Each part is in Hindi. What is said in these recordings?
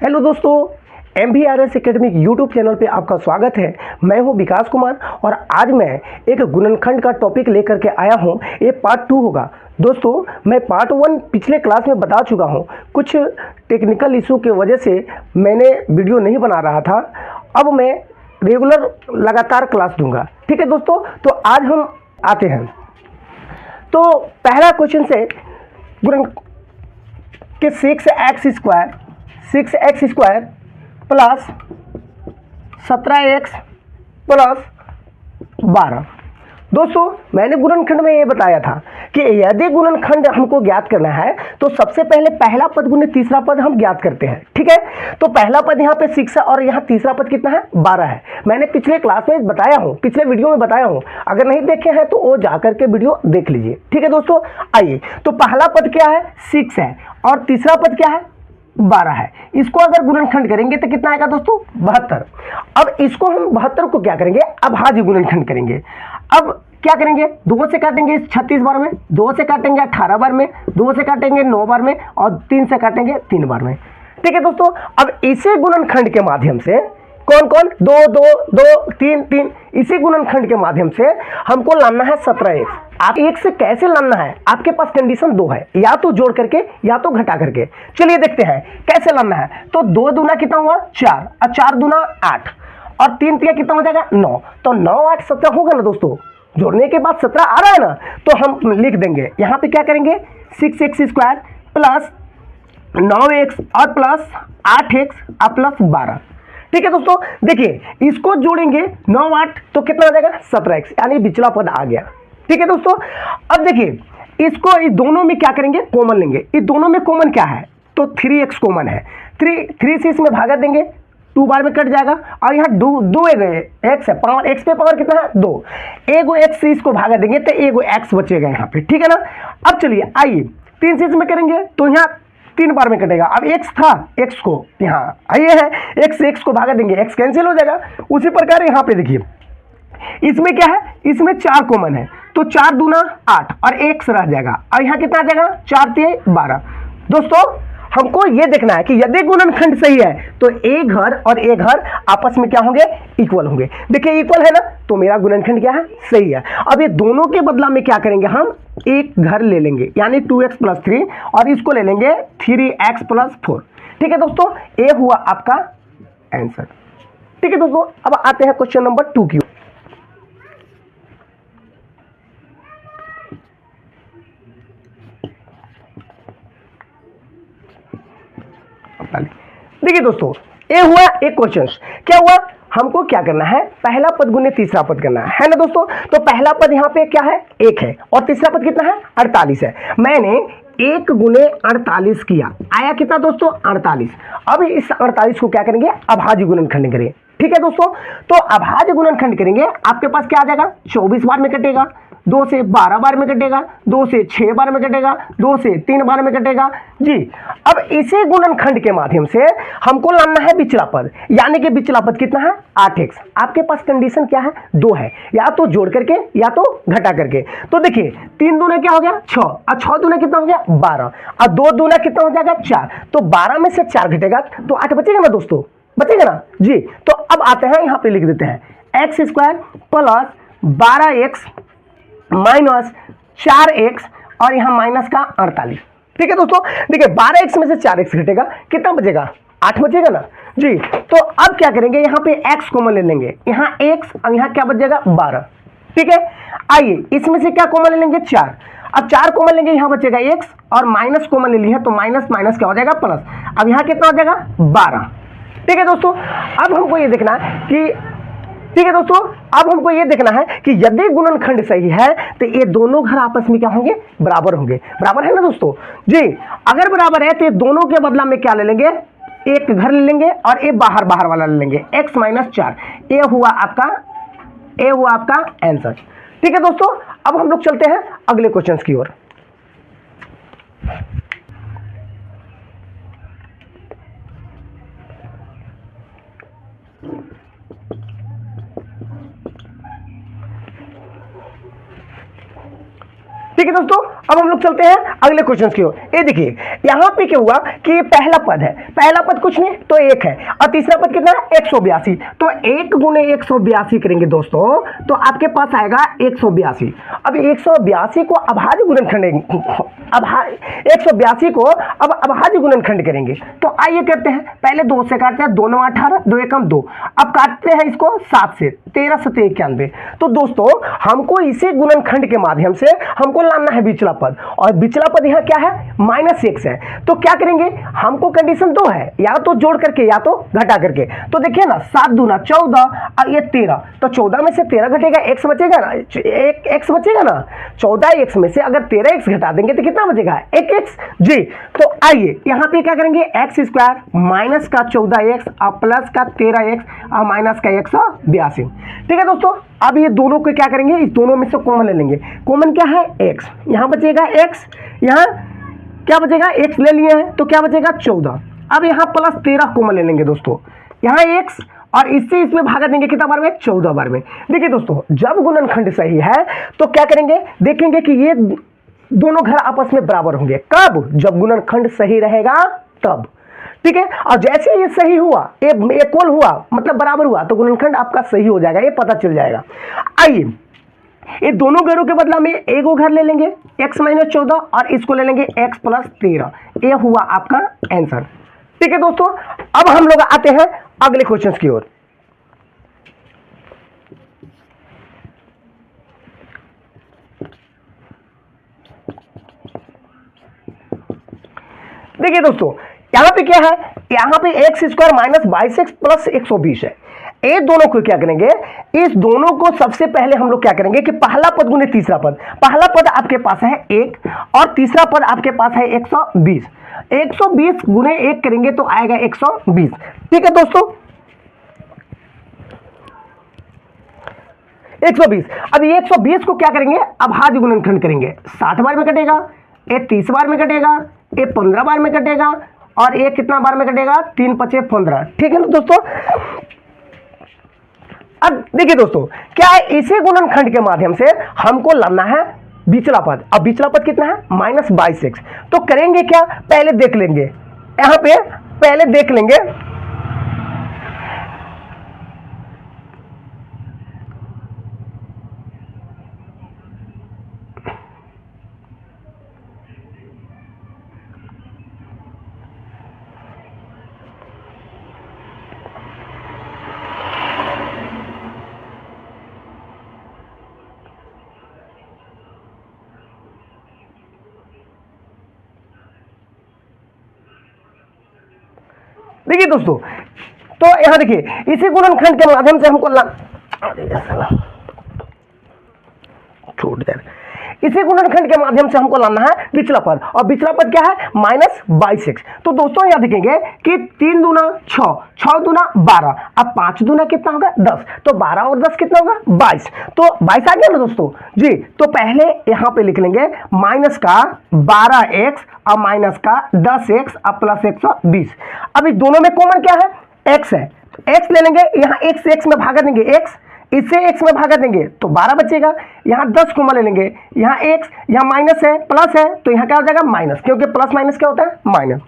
हेलो दोस्तों, MVRS एकेडमिक यूट्यूब चैनल पे आपका स्वागत है। मैं हूं विकास कुमार और आज मैं एक गुणनखंड का टॉपिक लेकर के आया हूं। ये पार्ट 2 होगा। दोस्तों, मैं पार्ट 1 पिछले क्लास में बता चुका हूं। कुछ टेक्निकल इशू की वजह से मैंने वीडियो नहीं बना रहा था। अब मैं रेगुलर लगातार क्लास दूंगा। ठीक है दोस्तों, तो आज हम आते हैं। तो पहला क्वेश्चन से गुणन कि 6x² प्लस 17x प्लस 12। दोस्तों, मैंने गुणनखंड में ये बताया था कि यदि गुणनखंड हमको ज्ञात करना है तो सबसे पहले पहला पद गुने तीसरा पद हम ज्ञात करते हैं। ठीक है, तो पहला पद यहाँ पे 6 है और यहाँ तीसरा पद कितना है, 12 है। मैंने पिछले क्लास में बताया हूँ, पिछले वीडियो में बताया हूँ। अगर नहीं देखे हैं तो वो जाकर के वीडियो देख लीजिए। ठीक है दोस्तों, आइए। तो पहला पद क्या है, 6 है और तीसरा पद क्या है, 12 है। इसको अगर गुणनखंड करेंगे तो कितना आएगा दोस्तों, 72। अब इसको हम 72 को क्या करेंगे, अभाज्य गुणनखंड करेंगे। अब क्या करेंगे, 2 से काटेंगे 36 बार में, 2 से काटेंगे 18 बार में, 2 से काटेंगे 9 बार में और 3 से काटेंगे 3 बार में। ठीक है दोस्तों, अब इसी गुणनखंड के माध्यम से कौन कौन, 2 2 2 3 3, इसी गुणनखंड के माध्यम से हमको लाना है 17x। आप एक से कैसे लाना है, आपके पास कंडीशन 2 है, या तो जोड़ करके या तो घटा करके। चलिए देखते हैं कैसे लाना है। तो 2 दूना कितना हुआ, 4 और 4 दूना 8 और 3 तिया कितना हो जाएगा, 9। तो 9 8 17 होगा ना दोस्तों। जोड़ने के बाद 17 आ रहा है ना, तो हम लिख देंगे यहाँ पे क्या करेंगे, 6x² प्लस 9x और प्लस 8x और प्लस 12। ठीक है दोस्तों, देखिए इसको जोड़ेंगे 9 8 तो कितना आ जाएगा, 17x, यानी पिछला पद आ गया। ठीक है दोस्तों, अब देखिए इसको इस दोनों में क्या करेंगे, कॉमन लेंगे। इस दोनों में कॉमन क्या है, तो 3x कॉमन है। 3 से इसमें भागा देंगे, 2 बार में कट जाएगा और यहाँ 2 एक्स है, पावर x पे पावर कितना है, 2। एगो x से इसको भागा देंगे तो एगो x बचेगा यहाँ पे। ठीक है ना। अब चलिए आइए 3 से इसमें करेंगे तो यहाँ 3 बार में कटेगा। अब x था, x को यहाँ आइए है, x से x को भागा देंगे, x कैंसिल हो जाएगा। उसी प्रकार यहाँ पे देखिए इसमें क्या है, इसमें 4 कॉमन है, तो 4 दूना 8 और x रह जाएगा और यहाँ कितना आ जाएगा, 4 तिया 12। दोस्तों, हमको ये देखना है कि यदि गुणनखंड सही है तो ए घर और ए घर आपस में क्या होंगे, इक्वल होंगे। देखिए इक्वल है ना, तो मेरा गुणनखंड क्या है, सही है। अब ये दोनों के बदला में क्या करेंगे, हम एक घर ले लेंगे, यानी 2x + 3 और इसको ले लेंगे 3x + 4। ठीक है दोस्तों, ये हुआ आपका आंसर। ठीक है दोस्तों, अब आते हैं क्वेश्चन नंबर 2 की। देखिए दोस्तों, ये हुआ एक क्वेश्चन। क्या हुआ, हमको क्या करना है, पहला पद गुने तीसरा पद करना है ना दोस्तों। तो पहला पद यहाँ पे क्या है, 1 है और तीसरा पद कितना है, 48 है। मैंने 1 गुने 48 किया, आया कितना दोस्तों, 48। अब इस 48 को क्या करेंगे, अभाज्य गुणनखंड करेंगे। ठीक है दोस्तों, तो अभाज्य गुणनखंड करेंगे, आपके पास क्या आ जाएगा, 24 बार में कटेगा, 2 से 12 बार में कटेगा, 2 से 6 बार में कटेगा, 2 से 3 बार में कटेगा जी। अब इसी गुणनखंड के माध्यम से हमको लाना है पिछला पद, यानी कि पिछला पद कितना है, 8x। आपके पास कंडीशन क्या है, 2 है, या तो जोड़ करके या तो घटा करके। तो देखिए 3 दूना क्या हो गया, 6 और 6 दूना कितना हो गया, 12 और 2 दूना कितना हो जाएगा, 4। तो 12 में से 4 घटेगा तो 8 बचेगा ना दोस्तों, बचेगा ना जी। तो अब आते हैं यहाँ पे लिख देते हैं x² plus 12x minus 4x और यहाँ माइनस का 48। ठीक है दोस्तों, देखिए 12x में से 4x घटेगा, कितना बचेगा, 8 बचेगा ना जी। तो अब क्या करेंगे, यहाँ पे x कॉमन ले लेंगे, यहाँ x और यहाँ क्या बचेगा, 12। ठीक है, आइए इसमें से क्या कॉमन ले लेंगे, 4। अब 4 कॉमन लेंगे, यहाँ बचेगा x और माइनस कॉमन ले लिया तो माइनस माइनस क्या हो जाएगा, प्लस। अब यहाँ कितना हो जाएगा, 12। ठीक है दोस्तों, अब हमको ये देखना है कि, ठीक है दोस्तों, अब हमको ये देखना है कि यदि गुणनखंड सही है तो ये दोनों घर आपस में क्या होंगे, बराबर होंगे। बराबर है ना दोस्तों जी। अगर बराबर है तो ये दोनों के बदला में क्या ले लेंगे, एक घर ले लेंगे और ये बाहर बाहर वाला ले लेंगे, x - 4। ये हुआ आपका आंसर। ठीक है दोस्तों, अब हम लोग चलते हैं अगले क्वेश्चन की ओर। ठीक है दोस्तों, अब हम लोग चलते हैं अगले क्वेश्चन की ओर। ये देखिए यहाँ पे क्या हुआ कि ये पहला पद है, पहला पद कुछ नहीं तो 1 है, और तीसरा पद कितना है 182, तो 1 गुने 182 करेंगे दोस्तों तो आपके पास आएगा 182। अब 182 को अभाज्य गुणनखंड 182 को अब अभाज्य गुणनखंड करेंगे, तो आइए करते हैं। पहले 2 से काटते हैं, 2 9 18, 2 एकम 2। अब काटते हैं इसको 7 से, 13 7 91। तो दोस्तों हमको इसी गुणनखंड के माध्यम से हमको लाना है बिचला पद, और बिचला पद यहाँ क्या है -x है। तो क्या करेंगे, हमको कंडीशन 2 है, या तो जोड़ करके या तो घटा करके। तो देखिए ना 7 दूना 14 और ये 13, तो 14 में से 13 घटेगा, x बचेगा ना, एक x बचेगा ना। 14x में से अगर 13x घटा देंगे तो कितना बचेगा 1x जी। तो आइए यहाँ पे क्या करेंगे, x स्क्वायर माइनस का 14x और प्लस का 13x और माइनस का 182। ठीक है दोस्तों, अब ये दोनों को क्या करेंगे, इस दोनों में से कॉमन ले लेंगे। कॉमन क्या है x, यहाँ बचेगा x, यहाँ क्या बचेगा x ले लिए हैं तो क्या बचेगा 14। अब यहाँ प्लस 13 कॉमन ले लेंगे दोस्तों, यहाँ x और इससे इसमें भागा देंगे कितना बार में 14 बार में। देखिए दोस्तों जब गुणनखंड सही है तो क्या करेंगे, देखेंगे कि ये दोनों घर आपस में बराबर होंगे। कब, जब गुणनखंड सही रहेगा तब। ठीक है, और जैसे ये सही हुआ, इक्वल हुआ मतलब बराबर हुआ, तो गुणनखंड आपका सही हो जाएगा, ये पता चल जाएगा। आइए ये दोनों घरों के बदला में एक घर ले लेंगे x - 14 और इसको ले लेंगे x + 13, ये हुआ आपका आंसर। ठीक है दोस्तों, अब हम लोग आते हैं अगले क्वेश्चन की ओर। देखिए दोस्तों यहाँ पे क्या है, यहाँ पे x² - 22x + 120 है। ये दोनों को क्या करेंगे, इस दोनों को सबसे पहले हम लोग क्या करेंगे कि पहला पद गुने तीसरा पद, पहला पद आपके पास है 1 और तीसरा पद आपके पास है 120। 120 गुने 1 करेंगे तो आएगा 120। ठीक है दोस्तों 120। अब ये 120 को क्या करेंगे, अभाज्य गुणनखंड करेंगे। 60 बार में कटेगा, ये 30 बार में कटेगा, ये 15 बार में कटेगा, और ये कितना बार में कटेगा 3 × 5 = 15। ठीक है ना दोस्तों। अब देखिए दोस्तों क्या है, इसी गुणनखंड के माध्यम से हमको लाना है बिचला पद। अब बिचला पद कितना है -22x। तो करेंगे क्या, पहले देख लेंगे, यहां पे पहले देख लेंगे। देखिए दोस्तों, तो यहां देखिए इसी गुणनखंड के माध्यम से हमको इसी गुणनखंड के माध्यम से हमको लाना है बिचला पद, और बिचला पद क्या है -22x। तो दोस्तों यहां देखेंगे कि 3 दूना 6, 6 दूना 12, अब 5 दूना कितना होगा 10, तो 12 और 10 कितना होगा 22। तो 22 आ गया ना दोस्तों जी। तो पहले यहां पे लिख लेंगे माइनस का 12x और माइनस का 10x और प्लस 120। अब इस दोनों में कॉमन क्या है x है, तो x ले लेंगे, यहाँ x से x में भागा देंगे, x इससे x में भागा देंगे तो 12 बचेगा। यहाँ 10 कॉमन ले लेंगे, यहाँ x, यहाँ माइनस है प्लस है, तो यहाँ क्या हो जाएगा माइनस, क्योंकि प्लस माइनस क्या होता है माइनस।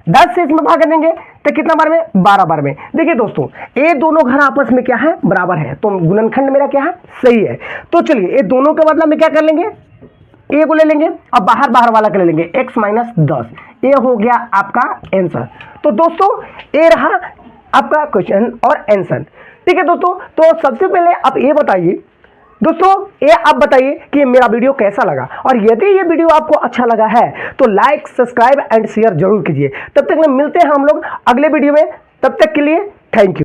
10 से इसमें भागा देंगे तो कितना बार में 12 बार में। देखिए दोस्तों ये दोनों घर आपस में क्या है बराबर है, तो गुणनखंड मेरा क्या है सही है। तो चलिए ये दोनों के बदला में क्या कर लेंगे, ए को ले लेंगे और बाहर वाला कर लेंगे x - 10। ये हो गया आपका आंसर। तो दोस्तों ये रहा आपका क्वेश्चन और आंसर। ठीक है दोस्तों, तो सबसे पहले आप ये बताइए दोस्तों, ये आप बताइए कि मेरा वीडियो कैसा लगा, और यदि ये वीडियो आपको अच्छा लगा है तो लाइक सब्सक्राइब एंड शेयर जरूर कीजिए। तब तक मिलते हैं हम लोग अगले वीडियो में, तब तक के लिए थैंक यू।